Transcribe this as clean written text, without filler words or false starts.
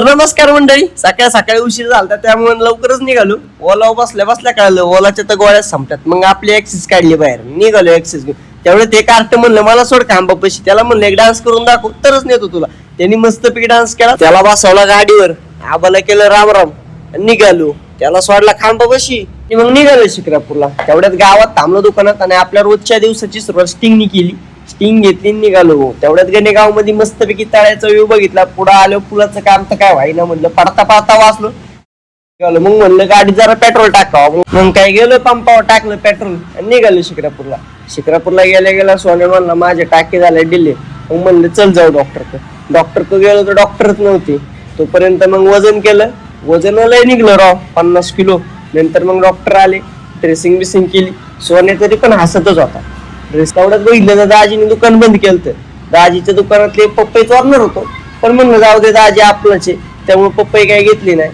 तर नमस्कार मंडळी, सकाळी सकाळी उशीर झाला त्यामुळे लवकरच निघालो. ओला बसल्या बसल्या कळलं ओलाच्या तर गोळ्या संपतात. मग आपली एक्सिस काढली बाहेर, निघालो एक्सिस घेऊन. तेवढं ते कार्ट म्हणलं मला सोड खांबापाशी, त्याला म्हणलं एक डान्स करून दाखव तरच नेतो तुला. त्यांनी मस्तपैकी डान्स केला, त्याला बसवला गाडीवर, आबाला केलं राम राम, निघालो. त्याला सोडला खांबापाशी, मग निघालो शिक्रापूरला. तेवढ्यात गावात थांबलो दुकानात आणि आपल्या रोजच्या दिवसाची सुरुवात स्टिंगनी केली. स्टिंग घेतली, निघालो. तेवढ्यात गणेगाव मध्ये मस्तपैकी तळ्याचा व्ह्यू बघितला. पुढे आलो, पुलाचं काम तर काय व्हायना, म्हणलं पडता पडता वाचलो. मग म्हणलं गाडी जरा पेट्रोल टाकावं. मग काय गेलो पंपावर, टाकलं पेट्रोल आणि निघालो शिक्रापूरला. शिक्रापूरला गेल्या गेला सोने म्हणला माझे टाके झाले डिले. मग म्हणलं चल जाऊ डॉक्टर गेलो तर डॉक्टरच नव्हते. तोपर्यंत मग वजन केलं, वजन लय निघलं राव 50 किलो. नंतर मग डॉक्टर आले, ड्रेसिंग बिसिंग केली. सोने तरी पण हसतच होता. ड्रेस तेवढ्यात बघितलं तर दाजीने दुकान बंद केलं. दाजीच्या दुकानातले पप्पई चोरणार होतो, पण म्हणलं जाऊ दे दाजी आपलंच आहे, त्यामुळे पप्पई काही घेतली नाही.